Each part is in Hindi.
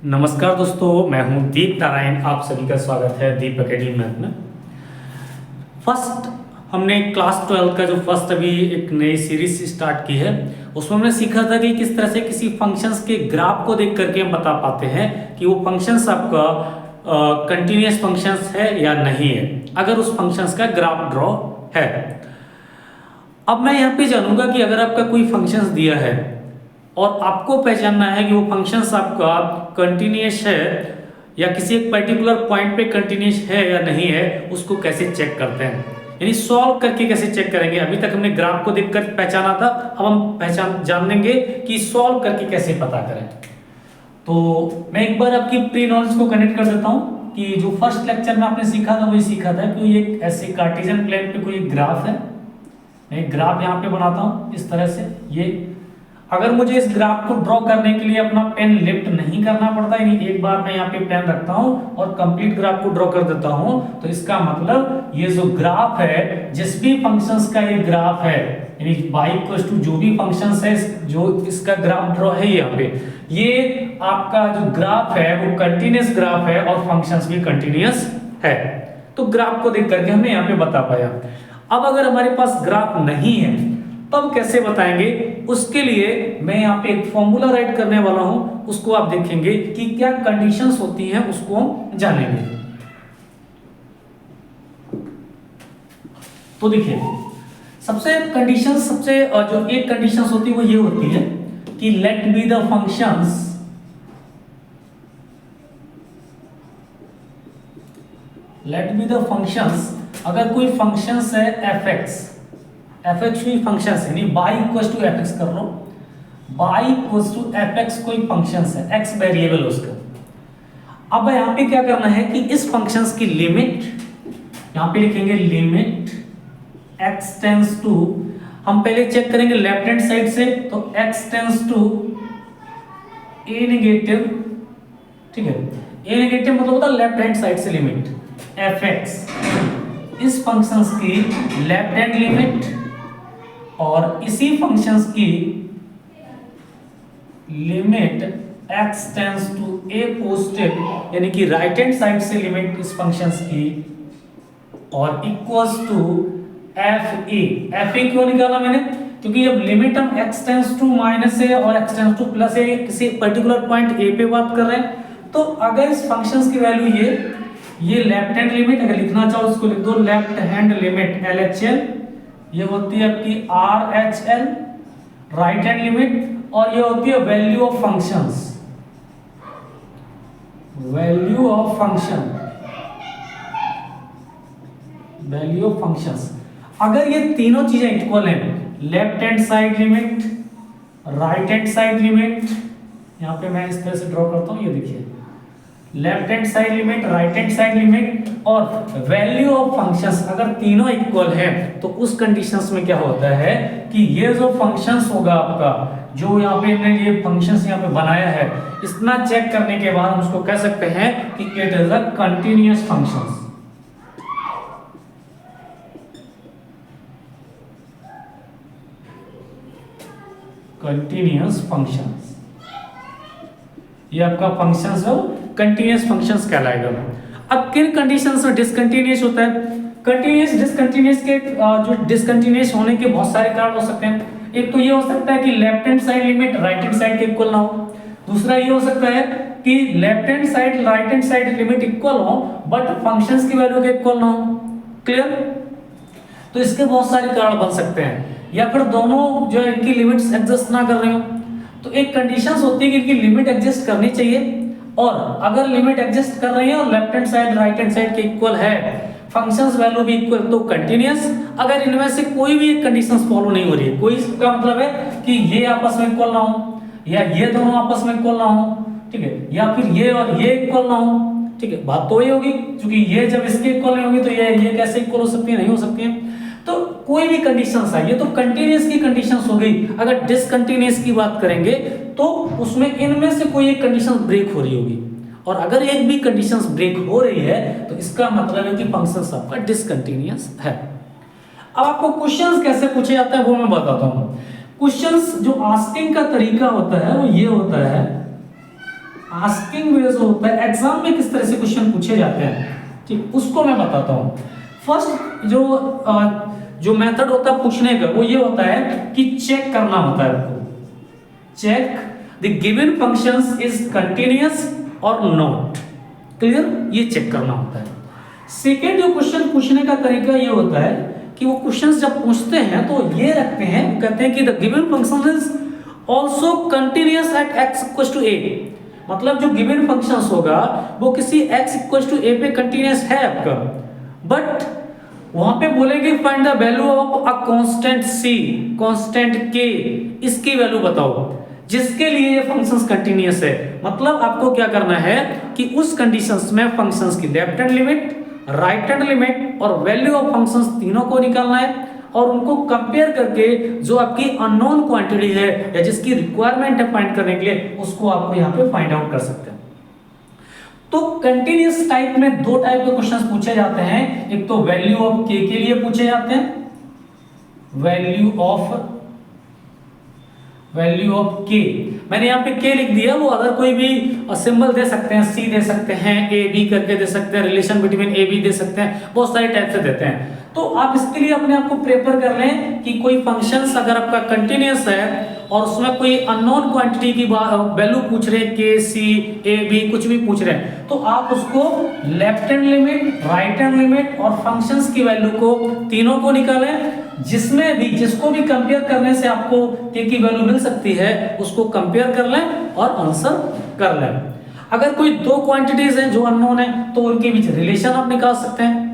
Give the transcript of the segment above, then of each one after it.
नमस्कार दोस्तों, मैं हूं दीप नारायण। आप सभी का स्वागत है दीप एकेडमी मैथ में। फर्स्ट हमने क्लास 12 का जो फर्स्ट अभी एक नई सीरीज स्टार्ट की है, उसमें हमने सीखा था कि किस तरह से किसी फंक्शंस के ग्राफ को देख करके हम बता पाते हैं कि वो फंक्शंस आपका कंटिन्यूअस फंक्शंस है या नहीं है, अगर उस फंक्शंस का ग्राफ ड्रॉ है। अब मैं यहाँ पे जानूंगा कि अगर आपका कोई फंक्शंस दिया है और आपको पहचानना है कि वो फंक्शंस आपका कंटिन्यूअस है या किसी एक पर्टिकुलर पॉइंट पे कंटिन्यूअस है या नहीं है, उसको कैसे चेक करते हैं, यानी सॉल्व करके कैसे चेक करेंगे। अभी तक हमने ग्राफ को देखकर पहचाना था, अब हम जान लेंगे कि सॉल्व करके कैसे पता करें। तो मैं एक बार आपकी प्री नॉलेज को कनेक्ट कर देता हूँ कि जो फर्स्ट लेक्चर में आपने सीखा था वही सीखा था कि ये ऐसे कार्टेशियन प्लेन पे कोई ग्राफ है। मैं एक ग्राफ यहाँ पे बनाता हूँ इस तरह से। ये अगर मुझे इस ग्राफ को ड्रॉ करने के लिए अपना पेन लिफ्ट नहीं करना पड़ता, यानी एक बार मैं यहाँ पे पेन रखता हूँ और कंप्लीट ग्राफ को ड्रॉ कर देता हूँ, तो इसका मतलब ये जो ग्राफ है, जिस भी फंक्शंस का ये ग्राफ है, यानी y इक्वल्स टू जो भी फंक्शंस है जो इसका ग्राफ ड्रॉ है यहाँ पे, ये आपका जो ग्राफ है वो कंटिन्यूअस ग्राफ है और फंक्शंस भी कंटिन्यूअस है। तो ग्राफ को देख करके हमने यहाँ पे बता पाया। अब अगर हमारे पास ग्राफ नहीं है तब कैसे बताएंगे, उसके लिए मैं यहाँ पे एक फॉर्मूला राइट करने वाला हूं, उसको आप देखेंगे कि क्या कंडीशंस होती हैं, उसको हम जानेंगे। तो देखिए, सबसे जो एक कंडीशंस होती है वो ये होती है कि लेट बी द फंक्शंस अगर कोई फंक्शंस है fx कोई फंक्शन है, यानी y इक्वल्स टू fx कर लो, y इक्वल्स टू fx कोई फंक्शन है, x वेरिएबल उसका। अब यहाँ पे क्या करना है कि इस फंक्शंस की लिमिट यहाँ पे लिखेंगे, लिमिट x टेंड्स टू, हम पहले चेक करेंगे लेफ्ट हैंड साइड से, तो x tends to a negative, ठीक है, a नेगेटिव मतलब होता है लेफ्ट हैंड साइड से लिमिट fx, इस फंक्शंस की लेफ्ट हैंड लिमिट और इसी फंक्शंस की limit x tends to a positive, यानी कि राइट हैंड साइड से लिमिट इस फंक्शंस की, और इक्वल्स टू fa क्यों निकाला मैंने, क्योंकि जब लिमिट हम x टेंड्स टू माइनस है और x टेंड्स टू प्लस है, किसी पर्टिकुलर पॉइंट a पे बात कर रहे हैं, तो अगर इस फंक्शंस की वैल्यू ये लेफ्ट हैंड लिमिट अगर लिखना चाहो उसको लिख दो, लेफ्ट हैंड लिमिट LHL, ये होती है आपकी RHL राइट हैंड लिमिट, और ये होती है वैल्यू ऑफ फंक्शंस। अगर ये तीनों चीजें इक्वल हैं, left hand side limit, right hand side limit, यहाँ पे मैं इस तरह से ड्रॉ करता हूँ, ये देखिए left hand side limit, right hand side limit और वैल्यू ऑफ फंक्शंस, अगर तीनों इक्वल है तो उस कंडीशंस में क्या होता है कि ये जो फंक्शंस होगा आपका, जो यहाँ पे हमने ये फंक्शंस यहाँ पे बनाया है, इतना चेक करने के बाद हम उसको कह सकते हैं कि it is a continuous functions. Continuous functions, ये आपका फंक्शंस है कंटिन्यूअस फंक्शंस कहलाएगा। अब किन कंडीशंस में डिसकंटिन्यूअस होता है? कंटिन्यूअस डिसकंटिन्यूअस के जो डिसकंटिन्यूअस होने के बहुत सारे कारण हो सकते हैं। एक तो ये हो सकता है कि left hand side limit right hand side के इक्वल ना हो। दूसरा ये हो सकता है कि left hand side right hand side limit equal हो बट फंक्शंस की वैल्यू के इक्वल ना हो। क्लियर? तो इसके बहुत सारे कारण बन सकते हैं, या फिर दोनों जो इनकी लिमिट्स एडजस्ट ना कर रहे हो। तो एक कंडीशंस होती है कि इनकी लिमिट एडजस्ट करनी चाहिए, और अगर लिमिट एडजस्ट कर रही है और left hand side right hand side के इक्वल है, फंक्शंस वैल्यू भी इक्वल, तो कंटिन्यूअस। अगर इनमें से कोई भी एक कंडीशंस फॉलो नहीं हो रही है, कोई इसका मतलब है कि ये आपस में इक्वल ना हो, या ये दोनों आपस में इक्वल ना हो, ठीक है, या फिर ये और ये इक्वल ना हो, ठीक है, बात तो वही होगी, क्योंकि ये जब इसके इक्वल नहीं होगी तो ये कैसे इक्वल हो सकती है, नहीं हो सकती है। तो कोई भी कंडीशंस है, ये तो कंटिन्यूअस की कंडीशंस हो गई। अगर डिसकंटिन्यूअस की बात करेंगे तो उसमें इनमें से कोई एक कंडीशन ब्रेक हो रही होगी, और अगर एक भी कंडीशंस ब्रेक हो रही है तो इसका मतलब है कि फंक्शंस आपका डिसकंटिन्यूअस है। अब आपको क्वेश्चंस कैसे पूछे जाते हैं वो मैं बताता हूं। क्वेश्चंस जो आस्किंग का तरीका होता है वो ये होता है, आस्किंग वे जो होता है एग्जाम में किस तरह से क्वेश्चन पूछे जाते हैं, ठीक, उसको मैं बताता हूँ। फर्स्ट जो मेथड होता है पूछने का वो ये होता है कि चेक करना होता है आपको, check the given functions is continuous और नॉट, क्लियर, ये चेक करना होता है। सेकेंड जो क्वेश्चन पूछने का तरीका ये होता है कि वो क्वेश्चंस जब पूछते हैं तो ये रखते हैं, कहते हैं कि the given function is also continuous at x equals to a, मतलब जो गिवन फंक्शंस होगा वो किसी x इक्वल्स टू a पे कंटिन्यूअस है आपका, बट वहां पे बोलेंगे find the value of a constant c, constant k, इसकी वैल्यू बताओ जिसके लिए ये फंक्शंस कंटिन्यूअस है। मतलब आपको क्या करना है कि उस कंडीशंस में फंक्शंस की left hand limit, right hand limit और वैल्यू ऑफ फंक्शंस तीनों को निकालना है और उनको कंपेयर करके जो आपकी अननोन क्वांटिटी है या जिसकी रिक्वायरमेंट है फाइंड करने के लिए उसको आपको यहाँ पे फाइंड आउट कर सकते हैं। तो कंटिन्यूअस टाइप में दो टाइप के क्वेश्चंस पूछे जाते हैं, एक तो वैल्यू ऑफ k के लिए पूछे जाते हैं, वैल्यू ऑफ k, मैंने यहाँ पे k लिख दिया, वो अगर कोई भी सिंबल दे सकते हैं, c दे सकते हैं, a b करके दे सकते हैं, रिलेशन बिटवीन a b दे सकते हैं, बहुत सारे टाइप से देते हैं। तो आप इसके लिए अपने आप को प्रेफर कर लें कि कोई फंक्शंस अगर आपका कंटिन्यूअस है और उसमें कोई अननोन क्वांटिटी की वैल्यू पूछ रहे हैं, k c a b कुछ भी पूछ रहे हैं, तो आप उसको left hand limit, right hand limit और फंक्शंस की वैल्यू को तीनों को निकालें, जिसमें भी जिसको भी कंपेयर करने से आपको k की वैल्यू मिल सकती है उसको कंपेयर कर लें और आंसर कर लें। अगर कोई दो क्वांटिटीज हैं जो अननोन है तो उनके बीच रिलेशन आप निकाल सकते हैं,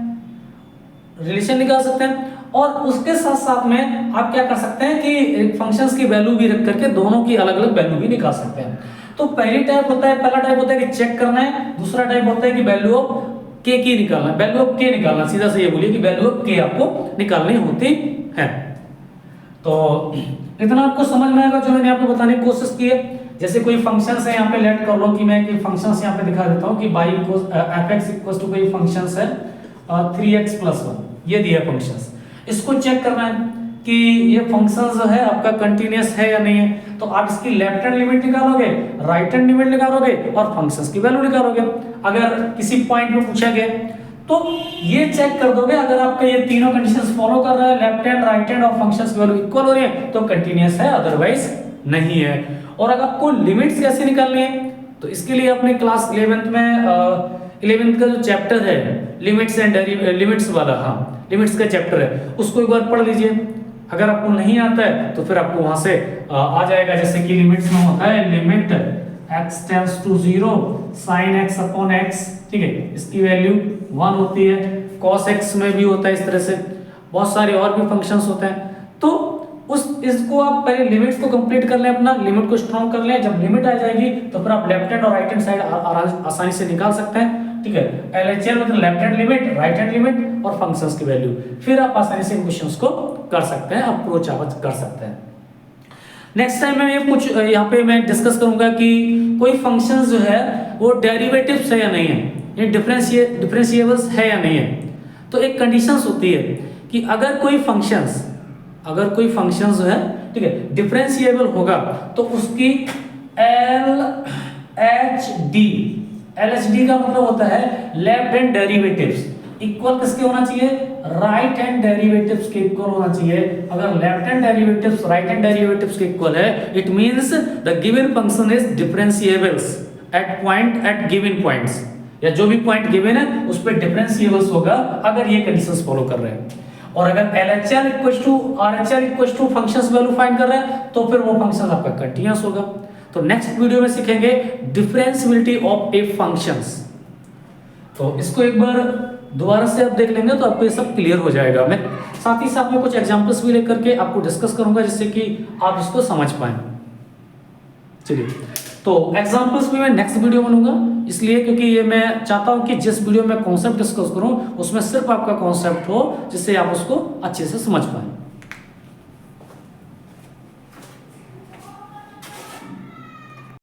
और उसके साथ साथ में आप क्या कर सकते हैं कि फंक्शंस की वैल्यू भी रख करके दोनों की अलग अलग वैल्यू भी निकाल सकते हैं। तो पहला टाइप होता है कि चेक करना है, दूसरा टाइप होता है कि वैल्यू ऑफ k की निकालना, वैल्यू ऑफ k निकालना, सीधा से ये बोलिए कि वैल्यू ऑफ k आपको निकालनी होती है। तो इतना आपको समझ में आएगा जो मैंने आपको बताने की कोशिश की है। जैसे कोई फंक्शंस है, यहाँ पे लेट कर लो कि मैं कोई फंक्शंस यहाँ पे दिखा देता हूँ कि y fx इक्वल्स टू कोई फंक्शंस है 3x + 1, ये दिया फंक्शंस, इसको चेक करना है कि ये फंक्शन जो है आपका कंटिन्यूअस है या नहीं है। तो आप इसकी लेफ्ट हैंड लिमिट निकालोगे, राइट हैंड लिमिट निकालोगे और फंक्शंस की वैल्यू निकालोगे। अगर किसी पॉइंट पे पूछा गया तो ये चेक कर दोगे, अगर आपका ये तीनों कंडीशंस फॉलो कर रहा है, लेफ्ट हैंड, राइट हैंड और फंक्शंस की वैल्यू इक्वल हो रही है तो कंटिन्यूअस है, अदरवाइज नहीं है। और अगर आपको लिमिट्स कैसे निकालनी है तो इसके लिए अपने क्लास 11th में 11th का जो चैप्टर है लिमिट्स वाला, हाँ लिमिट्स का चैप्टर है, उसको एक बार पढ़ लीजिए। अगर आपको नहीं आता है तो फिर आपको वहां से आ जाएगा, जैसे कि लिमिट्स में होता है limit x tends to 0 sin x upon x, ठीक है, इसकी वैल्यू 1 होती है। cos x में भी होता है इस तरह से, बहुत सारे और भी फंक्शंस होते हैं। तो इसको आप पहले लिमिट्स को कंप्लीट कर लें, अपना लिमिट को स्ट्रॉन्ग कर लें। जब लिमिट आ जाएगी तो फिर आप लेफ्ट हैंड और राइट हैंड साइड आसानी से निकाल सकते हैं, ठीक है। LHL मतलब left hand limit, right hand limit और फंक्शंस की वैल्यू, फिर आप आसानी से इन क्वेश्चंस को कर सकते हैं, अप्रोच आप कर सकते हैं। नेक्स्ट टाइम मैं ये यहाँ पे मैं डिस्कस करूंगा कि कोई फंक्शंस जो है वो डेरिवेटिव्स है या नहीं है, ये डिफरेंशिएबल्स है या नहीं है। तो एक कंडीशंस होती है कि अगर कोई फंक्शंस जो है, ठीक है, डिफरेंशिएबल होगा तो उसकी LHD का मतलब होता है लेफ्ट हैंड डेरिवेटिव्स इक्वल किसके होना चाहिए, राइट हैंड डेरिवेटिव्स के इक्वल होना चाहिए। अगर left hand derivatives right hand derivatives के इक्वल है, it means the given function is differentiable at given points, या जो भी पॉइंट गिवन है उस पे डिफरेंशिएबल्स होगा अगर ये कंडीशंस फॉलो कर रहे हैं। और अगर LHL equals to RHL equals to functions value find कर रहे हैं तो फिर वो फंक्शन आपका कंटीन्यूअस होगा। तो नेक्स्ट वीडियो में सीखेंगे डिफरेंशिएबिलिटी ऑफ ए फंक्शंस। तो इसको एक बार दोबारा से आप देख लेंगे तो आपको ये सब क्लियर हो जाएगा। मैं साथ ही साथ में कुछ एग्जांपल्स भी लेकर के आपको डिस्कस करूंगा जिससे कि आप इसको समझ पाएं। चलिए, तो एग्जांपल्स भी मैं नेक्स्ट वीडियो बनाऊंगा, इसलिए क्योंकि ये मैं चाहता हूं कि जिस वीडियो में कॉन्सेप्ट डिस्कस करूं उसमें सिर्फ आपका कॉन्सेप्ट हो जिससे आप उसको अच्छे से समझ पाएं।